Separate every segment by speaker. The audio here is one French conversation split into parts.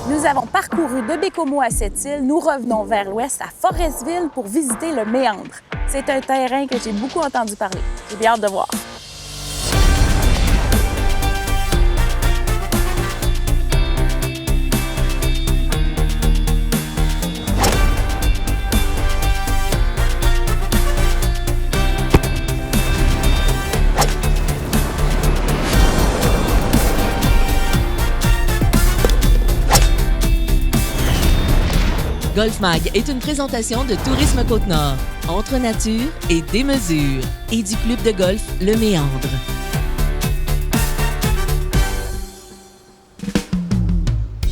Speaker 1: Nous avons parcouru de Bécomo à Sept-Îles. Nous revenons vers l'ouest à Forestville pour visiter le Méandre. C'est un terrain que j'ai beaucoup entendu parler. J'ai bien hâte de voir.
Speaker 2: Golf Mag est une présentation de Tourisme Côte-Nord, entre nature et démesure, et du club de golf Le Méandre.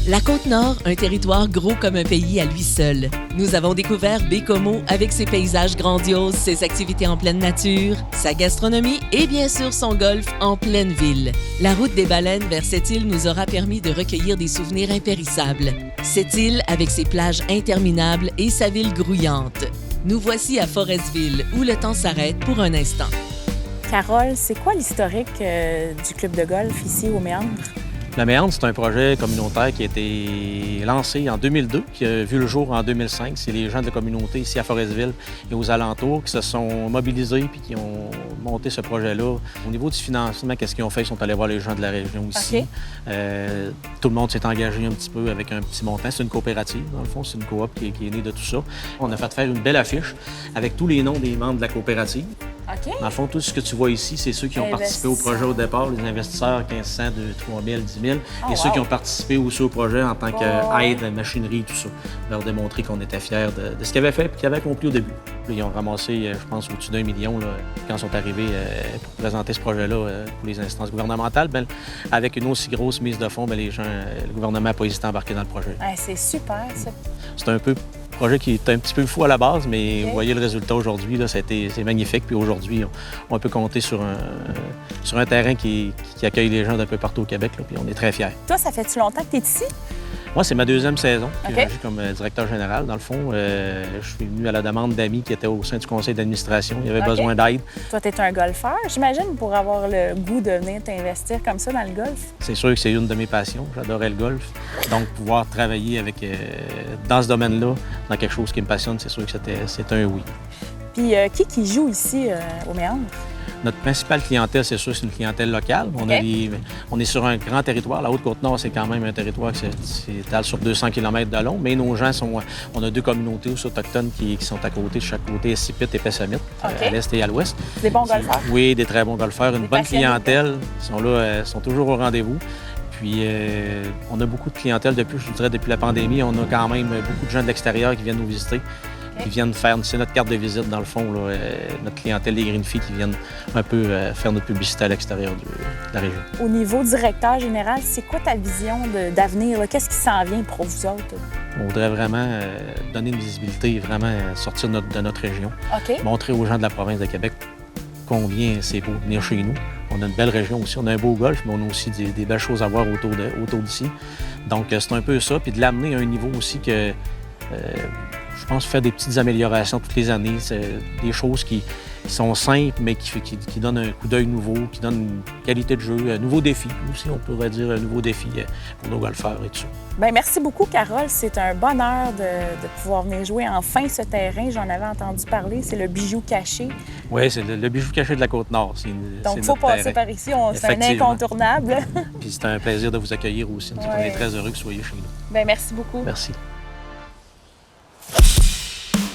Speaker 2: La Côte-Nord, un territoire gros comme un pays à lui seul. Nous avons découvert Bécomo avec ses paysages grandioses, ses activités en pleine nature, sa gastronomie et bien sûr son golf en pleine ville. La route des baleines vers cette île nous aura permis de recueillir des souvenirs impérissables. Cette île avec ses plages interminables et sa ville grouillante. Nous voici à Forestville, où le temps s'arrête pour un instant.
Speaker 1: Carole, c'est quoi l'historique du club de golf ici au Méandre?
Speaker 3: Le Méandre, c'est un projet communautaire qui a été lancé en 2002, qui a vu le jour en 2005. C'est les gens de la communauté ici à Forestville et aux alentours qui se sont mobilisés puis qui ont monté ce projet-là. Au niveau du financement, qu'est-ce qu'ils ont fait? Ils sont allés voir les gens de la région ici.
Speaker 1: Okay.
Speaker 3: Tout le monde s'est engagé un petit peu avec un petit montant. C'est une coopérative, dans le fond. C'est une coop qui est née de tout ça. On a fait faire une belle affiche avec tous les noms des membres de la coopérative.
Speaker 1: Okay.
Speaker 3: Dans le fond, tout ce que tu vois ici, c'est ceux qui ont participé au projet au départ, les investisseurs, 1500, 3 000, 10 000, et ceux qui ont participé aussi au projet en tant qu'aide, machinerie, tout ça. Leur démontrer qu'on était fiers de ce qu'ils avaient fait et qu'ils avaient accompli au début. Ils ont ramassé, je pense, au-dessus d'1 million là, quand ils sont arrivés pour présenter ce projet-là pour les instances gouvernementales. Bien, avec une aussi grosse mise de fonds, bien, le gouvernement n'a pas hésité à embarquer dans le projet.
Speaker 1: Ouais, c'est super, ça.
Speaker 3: C'est un peu projet qui est un petit peu fou à la base, mais vous voyez le résultat aujourd'hui, là, c'est magnifique. Puis aujourd'hui, on peut compter sur un terrain qui accueille les gens d'un peu partout au Québec, là, puis on est très fiers.
Speaker 1: Toi, ça fait-tu longtemps que tu es ici?
Speaker 3: Moi, c'est ma deuxième saison que
Speaker 1: Okay.
Speaker 3: j'ai comme directeur général. Dans le fond, je suis venu à la demande d'amis qui étaient au sein du conseil d'administration. Il y avait besoin d'aide.
Speaker 1: Toi, tu es un golfeur, j'imagine, pour avoir le goût de venir t'investir comme ça dans le golf?
Speaker 3: C'est sûr que c'est une de mes passions. J'adorais le golf. Donc, pouvoir travailler avec, dans ce domaine-là, dans quelque chose qui me passionne, c'est sûr que c'est un oui.
Speaker 1: Puis, qui joue ici au Méandre?
Speaker 3: Notre principale clientèle, c'est sûr, c'est une clientèle locale. On est sur un grand territoire. La Haute-Côte-Nord, c'est quand même un territoire qui s'étale sur 200 km de long. Mais nos gens on a deux communautés aussi autochtones qui sont à côté, de chaque côté, Sipit et Pessamit, à l'est et à l'ouest.
Speaker 1: Des bons golfeurs?
Speaker 3: Oui, des très bons golfeurs. Une bonne clientèle. Ils sont là, sont toujours au rendez-vous. Puis, on a beaucoup de clientèle depuis la pandémie. On a quand même beaucoup de gens de l'extérieur qui viennent nous visiter. Qui viennent faire, c'est notre carte de visite dans le fond, là, notre clientèle des Green Fees qui viennent un peu faire notre publicité à l'extérieur de la région.
Speaker 1: Au niveau directeur général, c'est quoi ta vision d'avenir? Qu'est-ce qui s'en vient pour vous autres?
Speaker 3: On voudrait vraiment donner une visibilité, vraiment sortir de notre région.
Speaker 1: OK.
Speaker 3: Montrer aux gens de la province de Québec combien c'est beau de venir chez nous. On a une belle région aussi, on a un beau golf, mais on a aussi des belles choses à voir autour d'ici. Donc c'est un peu ça, puis de l'amener à un niveau aussi que... je pense faire des petites améliorations toutes les années. C'est des choses qui sont simples, mais qui donnent un coup d'œil nouveau, qui donnent une qualité de jeu, un nouveau défi aussi, on pourrait dire un nouveau défi pour nos golfeurs et tout ça.
Speaker 1: Bien, merci beaucoup, Carole. C'est un bonheur de pouvoir venir jouer enfin ce terrain. J'en avais entendu parler. C'est le bijou caché.
Speaker 3: Oui, c'est le bijou caché de la Côte-Nord.
Speaker 1: Donc, il faut passer par ici. C'est un incontournable.
Speaker 3: Puis c'est un plaisir de vous accueillir aussi. On est très heureux que vous soyez chez nous.
Speaker 1: Bien, merci beaucoup.
Speaker 3: Merci.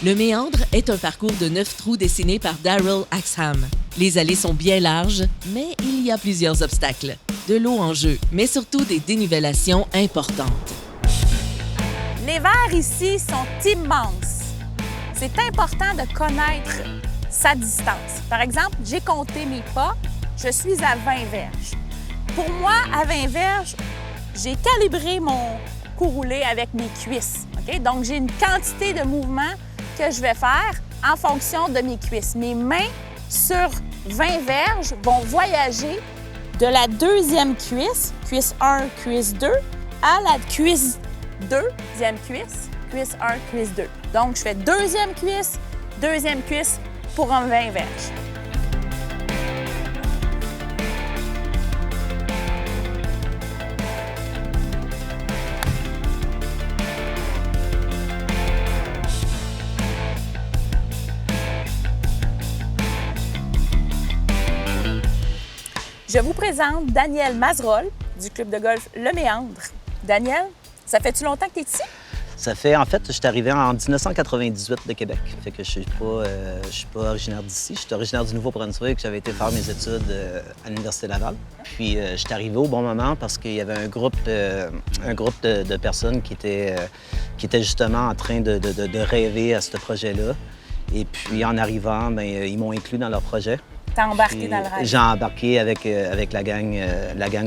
Speaker 2: Le Méandre est un parcours de 9 trous dessiné par Daryl Axham. Les allées sont bien larges, mais il y a plusieurs obstacles. De l'eau en jeu, mais surtout des dénivellations importantes.
Speaker 1: Les verres ici sont immenses. C'est important de connaître sa distance. Par exemple, j'ai compté mes pas, je suis à 20 verges. Pour moi, à 20 verges, j'ai calibré mon coup roulé avec mes cuisses. Okay? Donc, j'ai une quantité de mouvement que je vais faire en fonction de mes cuisses. Mes mains sur 20 verges vont voyager de la deuxième cuisse, cuisse 1, cuisse 2, à la cuisse 2, deuxième cuisse, cuisse 1, cuisse 2. Donc, je fais deuxième cuisse pour un 20 verges. Je vous présente Daniel Mazerolle du club de golf Le Méandre. Daniel, ça fait-tu longtemps que tu es ici?
Speaker 4: Ça fait, en fait, je suis arrivé en 1998 de Québec. Fait que je suis pas originaire d'ici. Je suis originaire du Nouveau-Brunswick. J'avais été faire mes études à l'Université Laval. Puis, je suis arrivé au bon moment parce qu'il y avait un groupe de personnes qui étaient justement en train de rêver à ce projet-là. Et puis, en arrivant, bien, ils m'ont inclus dans leur projet.
Speaker 1: T'as embarqué
Speaker 4: Puis,
Speaker 1: dans le rêve.
Speaker 4: j'ai embarqué avec la gang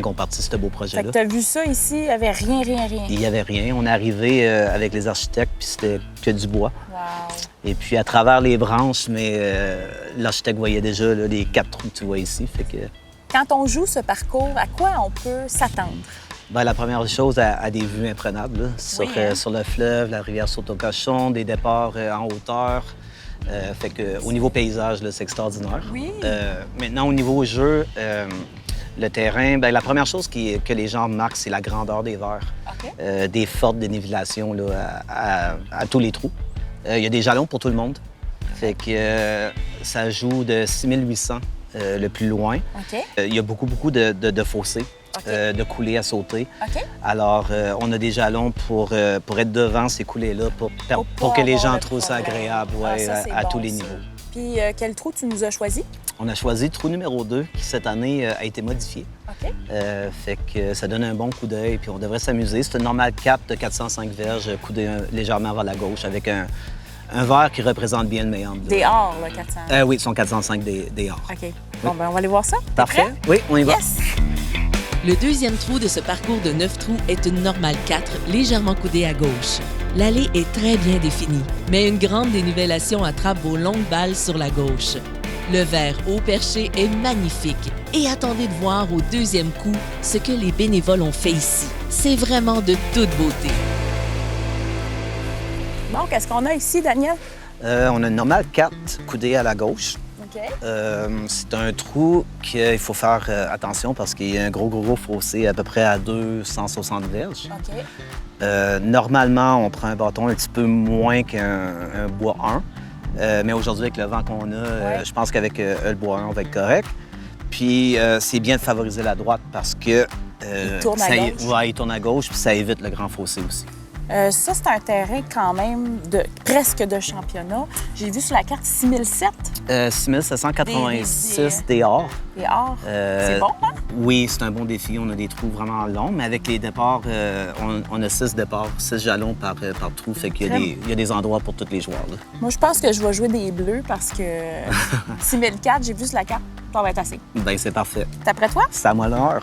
Speaker 4: qui ont parti ce beau
Speaker 1: Fait
Speaker 4: projet-là.
Speaker 1: que t'as vu ça ici, il n'y avait rien.
Speaker 4: Il n'y avait rien. On est arrivé avec les architectes, puis c'était que du bois.
Speaker 1: Wow.
Speaker 4: Et puis, à travers les branches, mais l'architecte voyait déjà là, les 4 trous que tu vois ici. Fait que,
Speaker 1: Quand on joue ce parcours, à quoi on peut s'attendre?
Speaker 4: ben, la première chose, à des vues imprenables là, sur,
Speaker 1: Oui, hein?
Speaker 4: sur le fleuve, la rivière Saut-au-Cochon, des départs en hauteur. Fait que, au niveau paysage, là, c'est extraordinaire.
Speaker 1: Oui.
Speaker 4: Maintenant, au niveau jeu, le terrain, ben, la première chose que les gens remarquent, c'est la grandeur des verres.
Speaker 1: OK.
Speaker 4: Des fortes dénivellations là, à tous les trous. Il y a des jalons pour tout le monde. Fait que ça joue de 6800 le plus loin.
Speaker 1: OK.
Speaker 4: Il y a beaucoup de fossés,
Speaker 1: OK.
Speaker 4: de coulées à sauter.
Speaker 1: OK.
Speaker 4: Alors, on a des jalons pour être devant ces coulées-là, pour
Speaker 1: pas
Speaker 4: que les
Speaker 1: avoir
Speaker 4: gens
Speaker 1: de
Speaker 4: trouvent ça
Speaker 1: problème.
Speaker 4: agréable
Speaker 1: Ah,
Speaker 4: ouais,
Speaker 1: ça, c'est
Speaker 4: à
Speaker 1: bon,
Speaker 4: tous les
Speaker 1: ça.
Speaker 4: niveaux.
Speaker 1: Puis quel trou tu nous as choisi?
Speaker 4: On a choisi le trou numéro 2, qui cette année a été modifié.
Speaker 1: OK.
Speaker 4: Fait que ça donne un bon coup d'œil, puis on devrait s'amuser. C'est une normale 4 de 405 verges, coudée légèrement vers la gauche, avec un verre qui représente bien le méandre.
Speaker 1: Des ors, là, 400.
Speaker 4: Oui, ils sont 405 des ors.
Speaker 1: OK. Bon, ben on va aller voir ça. T'es
Speaker 4: Parfait.
Speaker 1: prêt?
Speaker 4: Oui, on y va.
Speaker 1: Yes!
Speaker 2: Le deuxième trou de ce parcours de 9 trous est une normale 4, légèrement coudée à gauche. L'allée est très bien définie, mais une grande dénivellation attrape vos longues balles sur la gauche. Le verre haut perché est magnifique et attendez de voir au deuxième coup ce que les bénévoles ont fait ici. C'est vraiment de toute beauté.
Speaker 1: Bon, qu'est-ce qu'on a ici, Daniel?
Speaker 4: On a une normale 4 coudée à la gauche.
Speaker 1: OK.
Speaker 4: C'est un trou qu'il faut faire attention parce qu'il y a un gros fossé à peu près à 260 verges.
Speaker 1: OK.
Speaker 4: Normalement, on prend un bâton un petit peu moins qu'un bois 1. Mais aujourd'hui, avec le vent qu'on a,
Speaker 1: Ouais.
Speaker 4: je pense qu'avec le bois 1, on va être correct. Puis c'est bien de favoriser la droite parce que...
Speaker 1: Il tourne à gauche.
Speaker 4: Ouais, il tourne à gauche, puis ça évite le grand fossé aussi.
Speaker 1: Ça, c'est un terrain quand même presque de championnat. J'ai vu sur la carte 6007
Speaker 4: 6786 des ors.
Speaker 1: et or. C'est bon, hein?
Speaker 4: Oui, c'est un bon défi. On a des trous vraiment longs, mais avec les départs, on a 6 départs, 6 jalons par trou. Fait qu'il y a des endroits pour tous les joueurs. Là.
Speaker 1: Moi, je pense que je vais jouer des bleus parce que 6004, j'ai vu sur la carte, ça va être assez.
Speaker 4: Bien, c'est parfait.
Speaker 1: T'es prêt, toi?
Speaker 4: C'est à moi l'heure.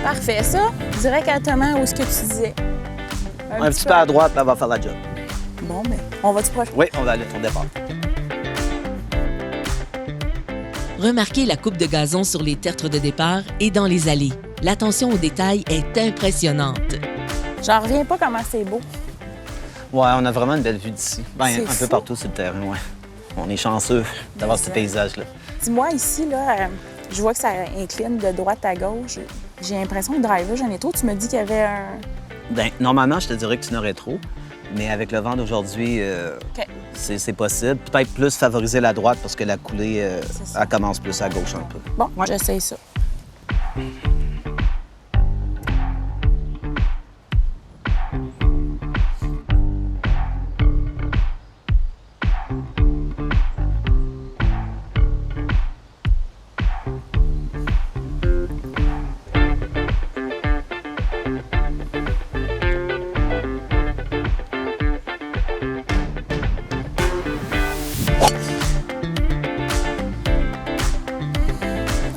Speaker 1: Parfait. Ça, directement où est-ce que tu disais?
Speaker 4: Un petit peu à droite, là, on va faire la job.
Speaker 1: Bon, mais on va-tu proche?
Speaker 4: Oui, on va aller au départ.
Speaker 2: Remarquez la coupe de gazon sur les tertres de départ et dans les allées. L'attention aux détails est impressionnante.
Speaker 1: J'en reviens pas comment c'est beau.
Speaker 4: Ouais, on a vraiment une belle vue d'ici. Ben,
Speaker 1: C'est
Speaker 4: un peu
Speaker 1: fou.
Speaker 4: partout sur le terrain, ouais. On est chanceux d'avoir ce
Speaker 1: Exact.
Speaker 4: paysage-là.
Speaker 1: Dis-moi, ici, là, je vois que ça incline de droite à gauche. J'ai l'impression que driver, j'en ai trop. Tu me dis qu'il y avait un...
Speaker 4: Ben, normalement, je te dirais que tu n'aurais trop, mais avec le vent d'aujourd'hui,
Speaker 1: OK.
Speaker 4: c'est possible. Peut-être plus favoriser la droite parce que la coulée,
Speaker 1: C'est ça.
Speaker 4: elle commence plus à gauche un peu.
Speaker 1: Bon, j'essaye ça.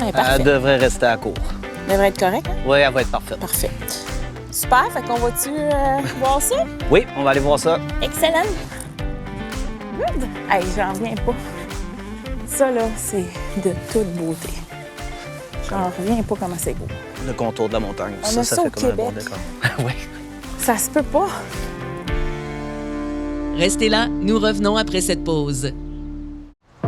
Speaker 1: Ouais, parfait.
Speaker 4: Elle devrait rester à court.
Speaker 1: Devrait être correct, hein?
Speaker 4: Oui, elle va être parfaite.
Speaker 1: Parfait. Super, fait qu'on va-tu voir ça?
Speaker 4: Oui, on va aller voir ça.
Speaker 1: Excellent! Good! Hey, j'en reviens pas. Ça, là, c'est de toute beauté. J'en reviens pas comment c'est beau.
Speaker 4: Le contour de la montagne.
Speaker 1: On a ça au
Speaker 4: fait comme un bon
Speaker 1: Québec.
Speaker 4: décor. Oui.
Speaker 1: Ça se peut pas.
Speaker 2: Restez là, nous revenons après cette pause.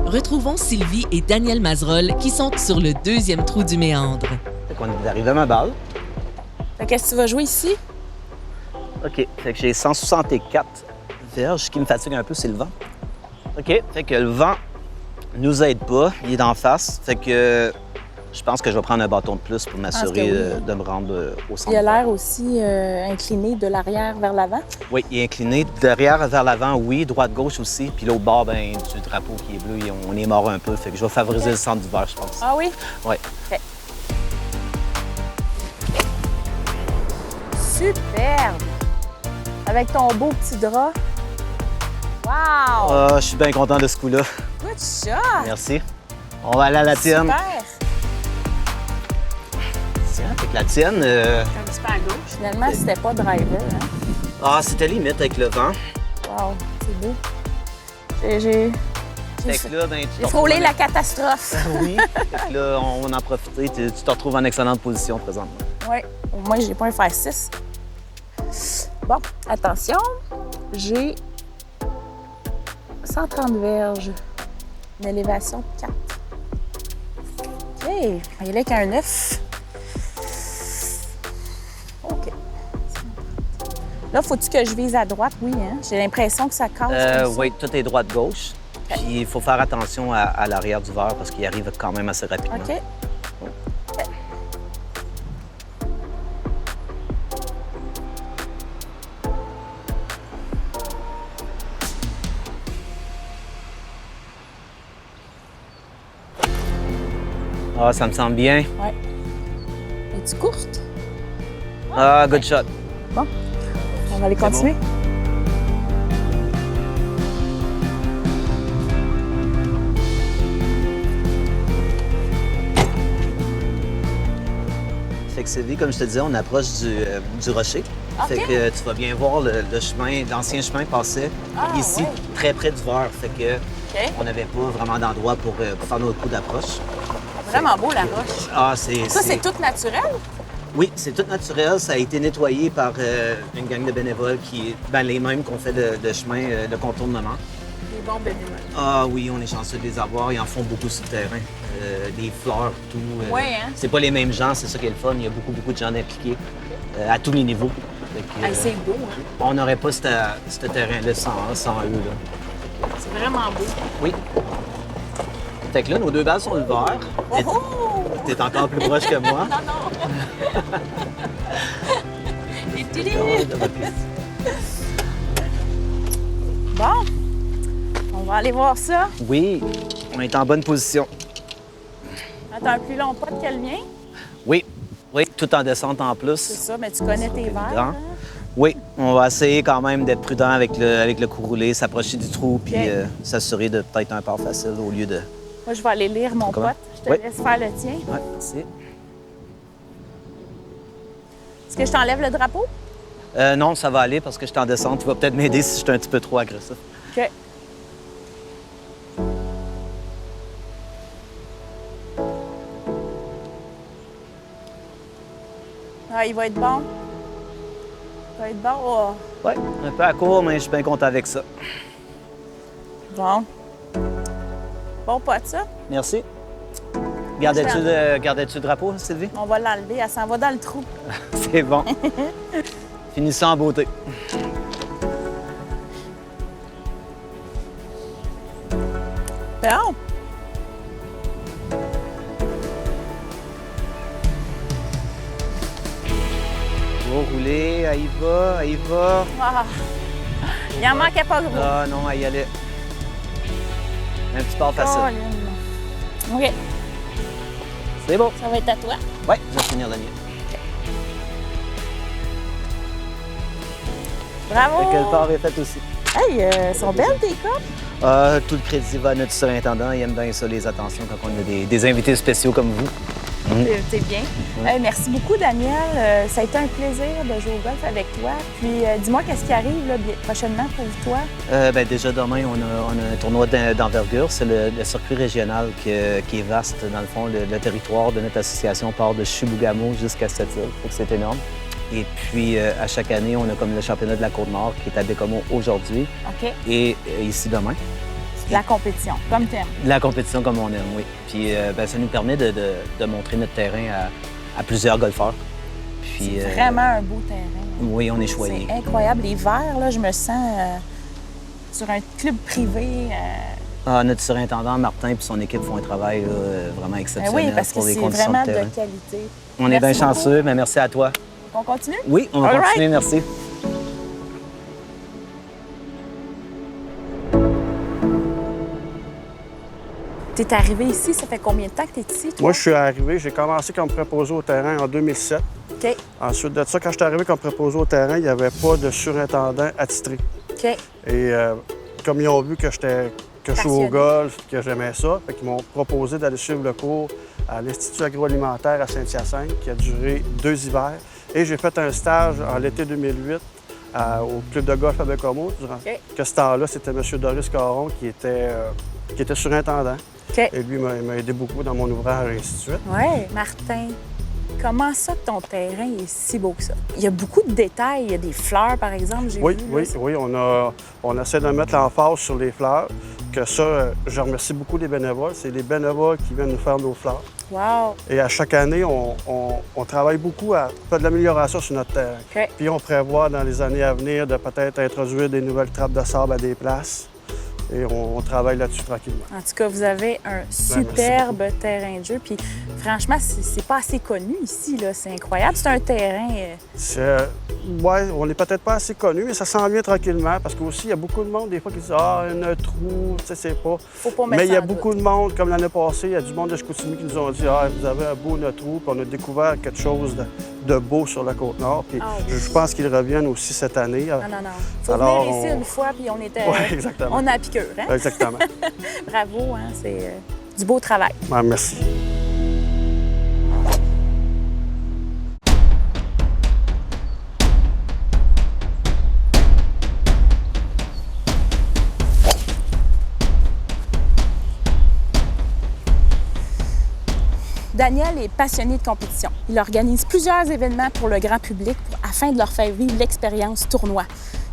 Speaker 2: Retrouvons Sylvie et Daniel Mazerolle qui sont sur le deuxième trou du méandre.
Speaker 4: qu'on est arrivé à ma balle.
Speaker 1: Qu'est-ce que tu vas jouer ici?
Speaker 4: OK. Fait que j'ai 164 verges. Ce qui me fatigue un peu, c'est le vent. OK. Fait que le vent nous aide pas. Il est d'en face. Fait que je pense que je vais prendre un bâton de plus pour m'assurer de me rendre au centre.
Speaker 1: Il a l'air aussi incliné de l'arrière vers l'avant.
Speaker 4: Oui, il est incliné de derrière vers l'avant, oui. Droite-gauche aussi. Puis l'autre bord, ben, du drapeau qui est bleu, on est mort un peu. Fait que je vais favoriser le centre du vert, je pense.
Speaker 1: Ah oui?
Speaker 4: Oui.
Speaker 1: OK. Superbe! Avec ton beau petit drap. Wow!
Speaker 4: Ah, je suis bien content de ce coup-là.
Speaker 1: Good shot!
Speaker 4: Merci. On va aller à la tienne.
Speaker 1: Super!
Speaker 4: Tiens, avec la tienne.
Speaker 1: Un petit peu à gauche. Finalement, c'était pas driver. Hein?
Speaker 4: Ah, c'était limite avec le vent.
Speaker 1: Wow, c'est beau. J'ai
Speaker 4: Fait que là, ben,
Speaker 1: j'ai frôlé la catastrophe.
Speaker 4: Oui. Fait que là, on va en profiter. Tu te retrouves en excellente position présentement.
Speaker 1: Oui, au moins, j'ai pas un fer 6. Bon, attention, j'ai 130 verges, une élévation de 4. OK, on va y aller avec un 9. OK. Là, faut-tu que je vise à droite? Oui, hein? J'ai l'impression que ça casse. comme ça.
Speaker 4: Oui, tout est droite-gauche. Puis il faut faire attention à l'arrière du verre parce qu'il arrive quand même assez rapidement.
Speaker 1: OK.
Speaker 4: Ah, ça me semble bien.
Speaker 1: Ouais. Es-tu courte?
Speaker 4: Ah, good shot.
Speaker 1: Bon, on va aller continuer.
Speaker 4: Fait que Sylvie, comme je te disais, on approche du rocher.
Speaker 1: OK.
Speaker 4: Fait que tu vas bien voir le chemin, l'ancien chemin passait ici,
Speaker 1: ouais.
Speaker 4: très près du verre. Fait que
Speaker 1: OK.
Speaker 4: on n'avait pas vraiment d'endroit pour faire notre coup d'approche.
Speaker 1: Vraiment beau, la roche.
Speaker 4: Ah, c'est...
Speaker 1: Ça, c'est tout naturel?
Speaker 4: Oui, c'est tout naturel. Ça a été nettoyé par une gang de bénévoles qui, ben, les mêmes qu'on fait le chemin, le contournement.
Speaker 1: Des bons bénévoles.
Speaker 4: Ah oui, on est chanceux de les avoir. Ils en font beaucoup sur le terrain. Des fleurs, tout.
Speaker 1: Oui, hein?
Speaker 4: C'est pas les mêmes gens, c'est ça qui est le fun. Il y a beaucoup de gens impliqués à tous les niveaux. Fait que,
Speaker 1: C'est beau, hein?
Speaker 4: on n'aurait pas ce terrain-là sans eux. Là.
Speaker 1: C'est vraiment beau.
Speaker 4: Oui. Fait que là, nos deux balles sont le vert.
Speaker 1: Oh, oh!
Speaker 4: T'es encore plus proche que moi.
Speaker 1: Non, non! Et tili! Bon, on va aller voir ça.
Speaker 4: Oui, on est en bonne position.
Speaker 1: Attends, un plus long pot que le mien.
Speaker 4: Oui, tout en descente en plus.
Speaker 1: C'est ça, mais tu connais tes verres.
Speaker 4: évident.
Speaker 1: Hein?
Speaker 4: Oui, on va essayer quand même d'être prudent avec le coup roulé, s'approcher du trou, puis s'assurer de peut-être un part facile au lieu de...
Speaker 1: Moi, je vais aller lire mon
Speaker 4: Comment?
Speaker 1: pote. Je te
Speaker 4: Oui.
Speaker 1: laisse faire le tien.
Speaker 4: Oui, merci.
Speaker 1: Est-ce que je t'enlève le drapeau?
Speaker 4: Non, ça va aller parce que je suis en descente. Tu vas peut-être m'aider si je suis un petit peu trop agressif.
Speaker 1: OK. Ah, il va être bon. Il va être bon. Oh.
Speaker 4: Oui, un peu à court, mais je suis bien content avec ça.
Speaker 1: Bon. Bon pot, ça.
Speaker 4: Merci. Gardais-tu le drapeau, Sylvie?
Speaker 1: On va l'enlever. Elle s'en va dans le trou.
Speaker 4: C'est bon. Finissons en beauté.
Speaker 1: Bon.
Speaker 4: On va rouler, elle y va, elle y va.
Speaker 1: Ah. Il en manquait pas gros.
Speaker 4: Ah non, elle y allait. Un petit part facile.
Speaker 1: Colin. OK.
Speaker 4: C'est bon.
Speaker 1: Ça va être à toi.
Speaker 4: Oui, je vais finir la mienne.
Speaker 1: Bravo.
Speaker 4: Fait que le part est fait aussi.
Speaker 1: Hey, elles sont belles, tes copes.
Speaker 4: Tout le crédit va à notre surintendant. Il aime bien ça, les attentions, quand on a des invités spéciaux comme vous.
Speaker 1: C'est bien. Merci beaucoup, Daniel. Ça a été un plaisir de jouer au golf avec toi. Puis, dis-moi, qu'est-ce qui arrive là, prochainement pour toi?
Speaker 4: Déjà demain, on a un tournoi d'envergure. C'est le circuit régional qui est vaste. Dans le fond, le territoire de notre association part de Chibougamau jusqu'à Sept-Îles. Fait que c'est énorme. Et puis, à chaque année, on a comme le championnat de la Côte-Nord qui est à Bécomo aujourd'hui
Speaker 1: OK.
Speaker 4: et ici demain.
Speaker 1: La compétition, comme t'aimes.
Speaker 4: La compétition comme on aime, oui. Puis ça nous permet de montrer notre terrain à plusieurs golfeurs. Puis,
Speaker 1: C'est vraiment un beau terrain.
Speaker 4: oui, on est choyé.
Speaker 1: C'est incroyable. L'hiver, là, je me sens sur un club privé.
Speaker 4: Notre surintendant, Martin, et son équipe font un travail là, vraiment
Speaker 1: Ben
Speaker 4: exceptionnel
Speaker 1: oui, parce que
Speaker 4: pour les
Speaker 1: c'est
Speaker 4: conditions
Speaker 1: vraiment
Speaker 4: de terrain.
Speaker 1: de qualité.
Speaker 4: On est bien
Speaker 1: Merci
Speaker 4: chanceux, mais merci à toi.
Speaker 1: On continue?
Speaker 4: Oui, on va
Speaker 1: All
Speaker 4: continuer, merci.
Speaker 1: Tu es arrivé ici, ça fait combien de temps que tu es ici, toi?
Speaker 5: Moi, je suis arrivé, j'ai commencé comme préposé au terrain en 2007.
Speaker 1: OK.
Speaker 5: Ensuite de ça, quand je suis arrivé comme préposé au terrain, il n'y avait pas de surintendant attitré.
Speaker 1: OK.
Speaker 5: Et comme ils ont vu que je joue au
Speaker 1: Passionné.
Speaker 5: golf, que j'aimais ça, fait qu'ils m'ont proposé d'aller suivre le cours à l'Institut agroalimentaire à Saint-Hyacinthe, qui a duré 2 hivers. Et j'ai fait un stage en l'été 2008 au club de golf à Bécomo. Durant que ce temps-là, c'était M. Doris Caron qui était surintendant.
Speaker 1: OK.
Speaker 5: Et lui m'a aidé beaucoup dans mon ouvrage et ainsi de suite.
Speaker 1: Oui. Martin, comment ça que ton terrain est si beau que ça? Il y a beaucoup de détails. Il y a des fleurs, par exemple, j'ai
Speaker 5: Oui,
Speaker 1: vu.
Speaker 5: oui, oui. On essaie de mettre l'emphase sur les fleurs. Que ça, je remercie beaucoup les bénévoles. C'est les bénévoles qui viennent nous faire nos fleurs.
Speaker 1: Wow.
Speaker 5: Et à chaque année, on travaille beaucoup à faire de l'amélioration sur notre terrain.
Speaker 1: OK.
Speaker 5: Puis on prévoit dans les années à venir de peut-être introduire des nouvelles trappes de sable à des places. Et on travaille là-dessus tranquillement.
Speaker 1: En tout cas, vous avez un superbe terrain de jeu. Puis franchement, c'est pas assez connu ici, là. C'est incroyable. C'est un terrain...
Speaker 5: Oui, on n'est peut-être pas assez connu, mais ça s'en vient tranquillement. Parce qu'aussi, il y a beaucoup de monde, des fois, qui disent « Ah, il y a un trou, tu sais, c'est pas... »
Speaker 1: Faut pas mettre
Speaker 5: Mais il y a
Speaker 1: ça en
Speaker 5: beaucoup de monde, comme l'année passée, il y a du monde de Chicoutimi qui nous ont dit « Ah, vous avez un beau notre trou. » Puis on a découvert quelque chose de beau sur la Côte-Nord. Puis je pense qu'ils reviennent aussi cette année.
Speaker 1: Non. Faut
Speaker 5: Alors,
Speaker 1: venir ici une fois, puis on était...
Speaker 5: Oui, exactement.
Speaker 1: On a la piqûre, hein?
Speaker 5: Exactement.
Speaker 1: Bravo, hein? C'est du beau travail.
Speaker 5: Ouais, merci.
Speaker 1: Daniel est passionné de compétition. Il organise plusieurs événements pour le grand public afin de leur faire vivre l'expérience tournoi.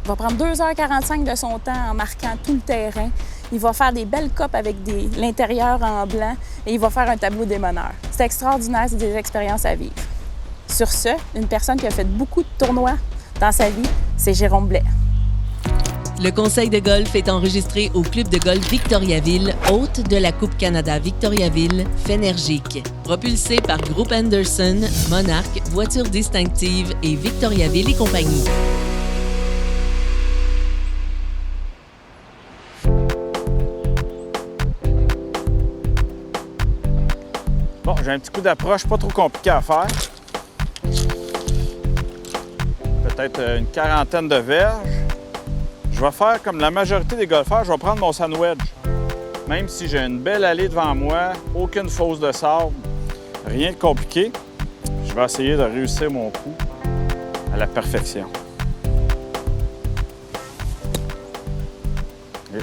Speaker 1: Il va prendre 2h45 de son temps en marquant tout le terrain. Il va faire des belles copes avec l'intérieur en blanc et il va faire un tableau des meneurs. C'est extraordinaire, c'est des expériences à vivre. Sur ce, une personne qui a fait beaucoup de tournois dans sa vie, c'est Jérôme Blais.
Speaker 2: Le conseil de golf est enregistré au Club de golf Victoriaville, hôte de la Coupe Canada Victoriaville, Fenergique. Propulsé par Groupe Anderson, Monarch, Voitures distinctives et Victoriaville et compagnie.
Speaker 6: Bon, j'ai un petit coup d'approche pas trop compliqué à faire. Peut-être une quarantaine de verges. Je vais faire comme la majorité des golfeurs, je vais prendre mon sandwich. Même si j'ai une belle allée devant moi, aucune fosse de sable, rien de compliqué, je vais essayer de réussir mon coup à la perfection. Et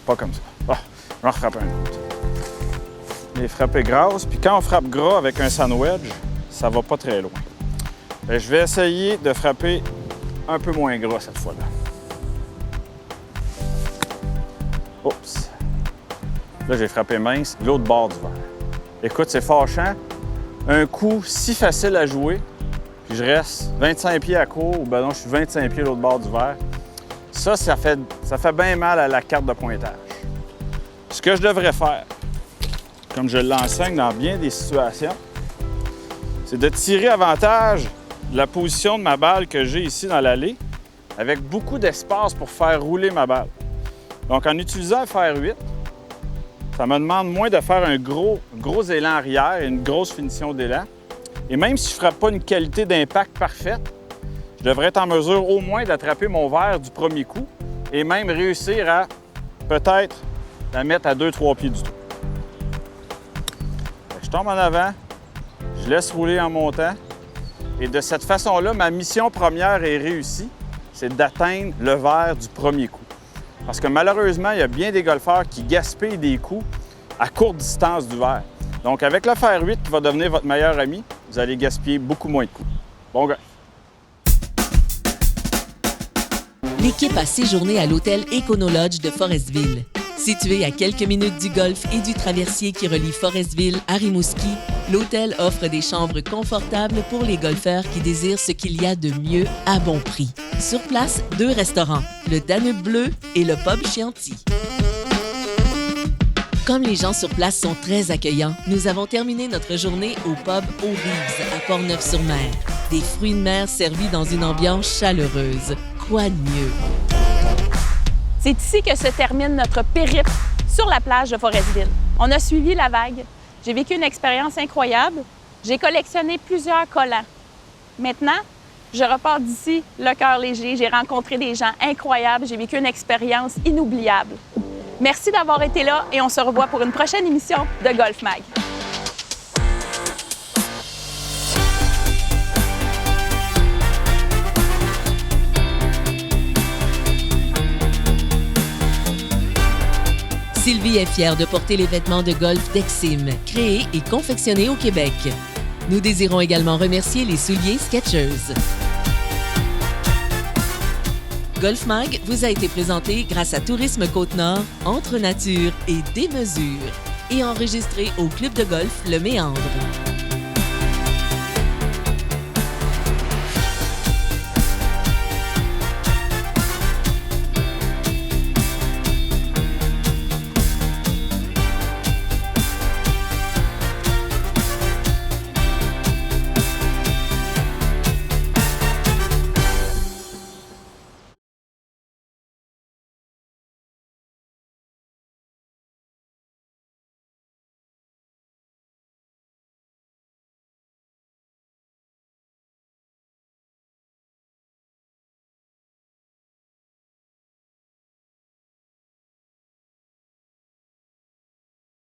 Speaker 6: pas comme ça. Ah, je vais en frapper un coup. Les frapper grasses, puis quand on frappe gras avec un sandwich, ça va pas très loin. Et je vais essayer de frapper un peu moins gras cette fois-là. Oups! Là, j'ai frappé mince, l'autre bord du verre. Écoute, c'est fâchant. Un coup si facile à jouer, puis je reste 25 pieds à court, ou ben non, je suis 25 pieds l'autre bord du verre. Ça fait bien mal à la carte de pointage. Ce que je devrais faire, comme je l'enseigne dans bien des situations, c'est de tirer avantage de la position de ma balle que j'ai ici dans l'allée, avec beaucoup d'espace pour faire rouler ma balle. Donc, en utilisant un fer 8, ça me demande moins de faire un gros élan arrière et une grosse finition d'élan. Et même si je ne frappe pas une qualité d'impact parfaite, je devrais être en mesure au moins d'attraper mon verre du premier coup et même réussir à peut-être la mettre à 2-3 pieds du tout. Je tombe en avant, je laisse rouler en montant. Et de cette façon-là, ma mission première est réussie, c'est d'atteindre le verre du premier coup. Parce que malheureusement, il y a bien des golfeurs qui gaspillent des coups à courte distance du verre. Donc, avec le fer 8 qui va devenir votre meilleur ami, vous allez gaspiller beaucoup moins de coups. Bon gars!
Speaker 2: L'équipe a séjourné à l'hôtel Econo-Lodge de Forestville. Situé à quelques minutes du golfe et du traversier qui relie Forestville à Rimouski, L'hôtel offre des chambres confortables pour les golfeurs qui désirent ce qu'il y a de mieux à bon prix. Sur place, 2 restaurants, le Danube Bleu et le Pub Chianti. Comme les gens sur place sont très accueillants, nous avons terminé notre journée au pub Aux Rives à Portneuf-sur-Mer. Des fruits de mer servis dans une ambiance chaleureuse. Quoi de mieux?
Speaker 1: C'est ici que se termine notre périple sur la plage de Forestville. On a suivi la vague. J'ai vécu une expérience incroyable. J'ai collectionné plusieurs collants. Maintenant, je repars d'ici le cœur léger. J'ai rencontré des gens incroyables. J'ai vécu une expérience inoubliable. Merci d'avoir été là et on se revoit pour une prochaine émission de Golf Mag.
Speaker 2: Sylvie est fière de porter les vêtements de golf d'Exim, créés et confectionnés au Québec. Nous désirons également remercier les souliers Skechers. Golf Mag vous a été présenté grâce à Tourisme Côte-Nord, Entre Nature et Démesure et enregistré au Club de golf Le Méandre.